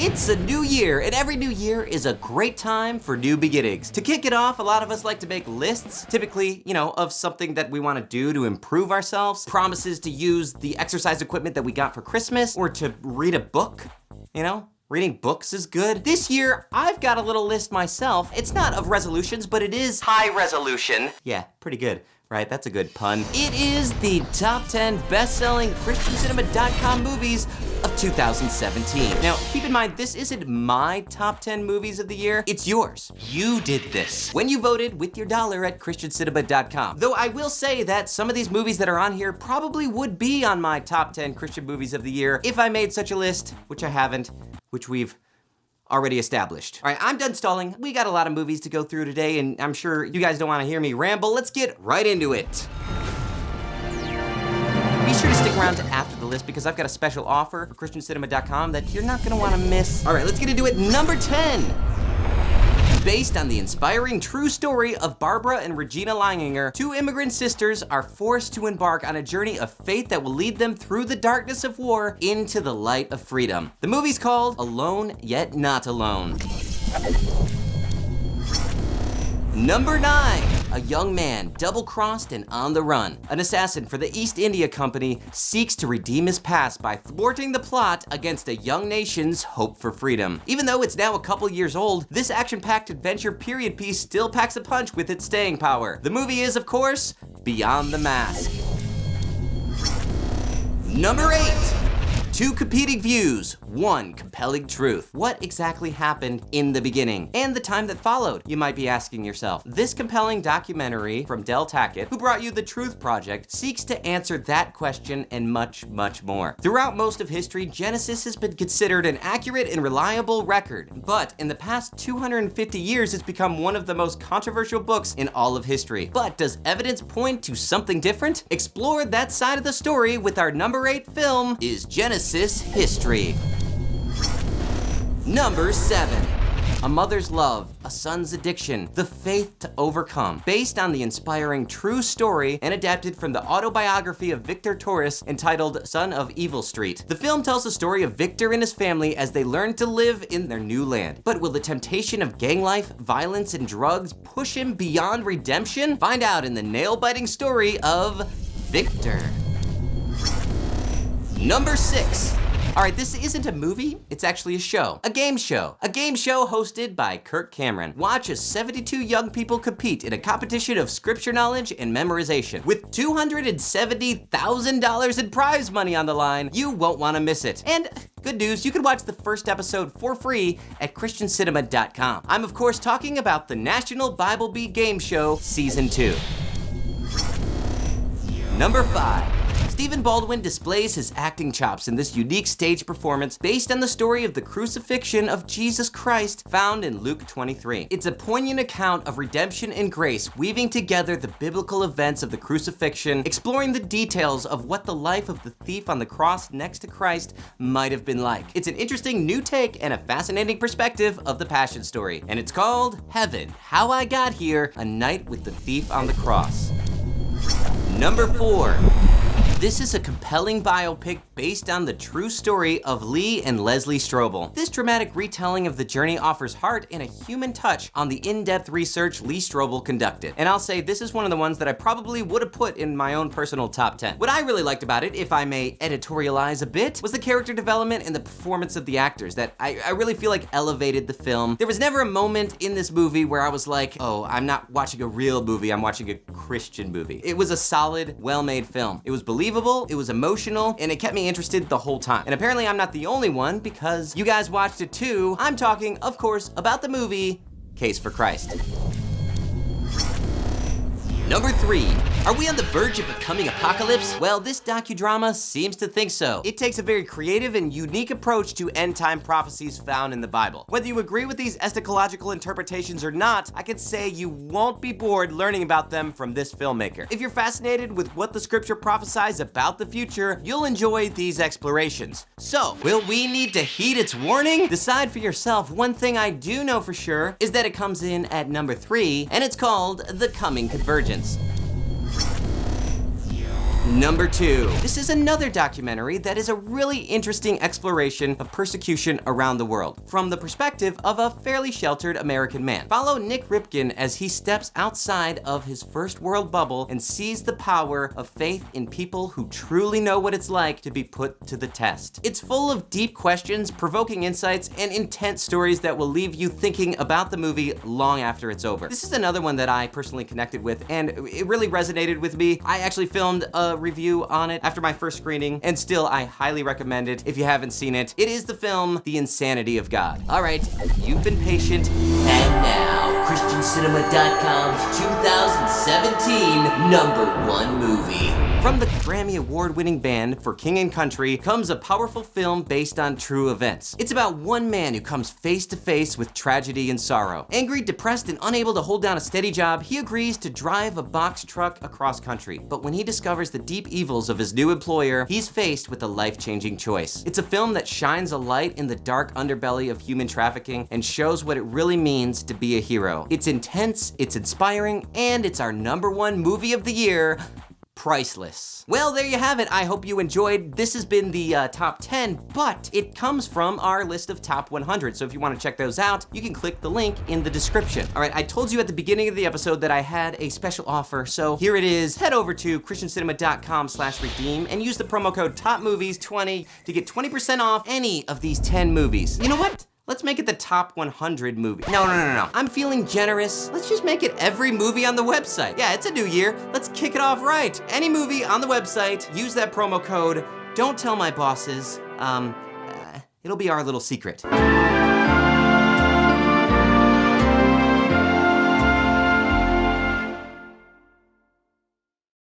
It's a new year, and every new year is a great time for new beginnings. To kick it off, a lot of us like to make lists, typically, of something that we want to do to improve ourselves, promises to use the exercise equipment that we got for Christmas, or to read a book, Reading books is good. This year, I've got a little list myself. It's not of resolutions, but it is high resolution. Yeah, pretty good, right? That's a good pun. It is the top 10 best-selling ChristianCinema.com movies of 2017. Now, keep in mind, this isn't my top 10 movies of the year, it's yours. You did this when you voted with your dollar at ChristianCinema.com. Though I will say that some of these movies that are on here probably would be on my top 10 Christian movies of the year if I made such a list, which I haven't, which we've already established. All right, I'm done stalling. We got a lot of movies to go through today, and I'm sure you guys don't want to hear me ramble. Let's get right into it. Be sure to stick around to after the list because I've got a special offer for ChristianCinema.com that you're not gonna wanna miss. All right, let's get into it. Number 10. Based on the inspiring true story of Barbara and Regina Langinger, two immigrant sisters are forced to embark on a journey of faith that will lead them through the darkness of war into the light of freedom. The movie's called Alone Yet Not Alone. Number 9, a young man double-crossed and on the run. An assassin for the East India Company seeks to redeem his past by thwarting the plot against a young nation's hope for freedom. Even though it's now a couple years old, this action-packed adventure period piece still packs a punch with its staying power. The movie is, of course, Beyond the Mask. Number 8. Two competing views, one compelling truth. What exactly happened in the beginning and the time that followed, you might be asking yourself. This compelling documentary from Del Tackett, who brought you The Truth Project, seeks to answer that question and much, much more. Throughout most of history, Genesis has been considered an accurate and reliable record, but in the past 250 years, it's become one of the most controversial books in all of history. But does evidence point to something different? Explore that side of the story with our number 8 film, Is Genesis History? Number 7. A mother's love, a son's addiction, the faith to overcome. Based on the inspiring true story and adapted from the autobiography of Victor Torres entitled Son of Evil Street. The film tells the story of Victor and his family as they learn to live in their new land. But will the temptation of gang life, violence, and drugs push him beyond redemption? Find out in the nail-biting story of Victor. Number 6. All right, this isn't a movie, it's actually a show. A game show. A game show hosted by Kirk Cameron. Watch as 72 young people compete in a competition of scripture knowledge and memorization. With $270,000 in prize money on the line, you won't want to miss it. And good news, you can watch the first episode for free at ChristianCinema.com. I'm of course talking about the National Bible Beat Game Show Season 2. Number 5. Stephen Baldwin displays his acting chops in this unique stage performance based on the story of the crucifixion of Jesus Christ found in Luke 23. It's a poignant account of redemption and grace, weaving together the biblical events of the crucifixion, exploring the details of what the life of the thief on the cross next to Christ might have been like. It's an interesting new take and a fascinating perspective of the Passion story, and it's called Heaven, How I Got Here, A Night with the Thief on the Cross. Number 4. This is a compelling biopic based on the true story of Lee and Leslie Strobel. This dramatic retelling of the journey offers heart and a human touch on the in-depth research Lee Strobel conducted. And I'll say this is one of the ones that I probably would have put in my own personal top 10. What I really liked about it, if I may editorialize a bit, was the character development and the performance of the actors that I really feel like elevated the film. There was never a moment in this movie where I was like, oh, I'm not watching a real movie, I'm watching a Christian movie. It was a solid, well-made film. It was believable, it was emotional, and it kept me interested the whole time. And apparently I'm not the only one because you guys watched it too. I'm talking, of course, about the movie Case for Christ. Number 3. Are we on the verge of a coming apocalypse? Well, this docudrama seems to think so. It takes a very creative and unique approach to end-time prophecies found in the Bible. Whether you agree with these eschatological interpretations or not, I can say you won't be bored learning about them from this filmmaker. If you're fascinated with what the scripture prophesies about the future, you'll enjoy these explorations. So, will we need to heed its warning? Decide for yourself. One thing I do know for sure is that it comes in at number 3, and it's called The Coming Convergence. Number 2. This is another documentary that is a really interesting exploration of persecution around the world, from the perspective of a fairly sheltered American man. Follow Nick Ripken as he steps outside of his first world bubble and sees the power of faith in people who truly know what it's like to be put to the test. It's full of deep questions, provoking insights, and intense stories that will leave you thinking about the movie long after it's over. This is another one that I personally connected with, and it really resonated with me. I actually filmed a review on it after my first screening, and still I highly recommend it if you haven't seen it. It is the film The Insanity of God. All right, you've been patient, and now ChristianCinema.com's 2017 #1 movie. From the Grammy Award-winning band For King and Country comes a powerful film based on true events. It's about one man who comes face to face with tragedy and sorrow. Angry, depressed, and unable to hold down a steady job, he agrees to drive a box truck across country. But when he discovers the deep evils of his new employer, he's faced with a life-changing choice. It's a film that shines a light in the dark underbelly of human trafficking and shows what it really means to be a hero. It's intense, it's inspiring, and it's our #1 movie of the year. Priceless. Well, there you have it. I hope you enjoyed. This has been the top 10, but it comes from our list of top 100. So if you want to check those out, you can click the link in the description. All right, I told you at the beginning of the episode that I had a special offer. So here it is. Head over to christiancinema.com/redeem and use the promo code TOPMOVIES20 to get 20% off any of these 10 movies. You know what? Let's make it the top 100 movie. No. I'm feeling generous. Let's just make it every movie on the website. Yeah, it's a new year. Let's kick it off right. Any movie on the website, use that promo code. Don't tell my bosses. It'll be our little secret.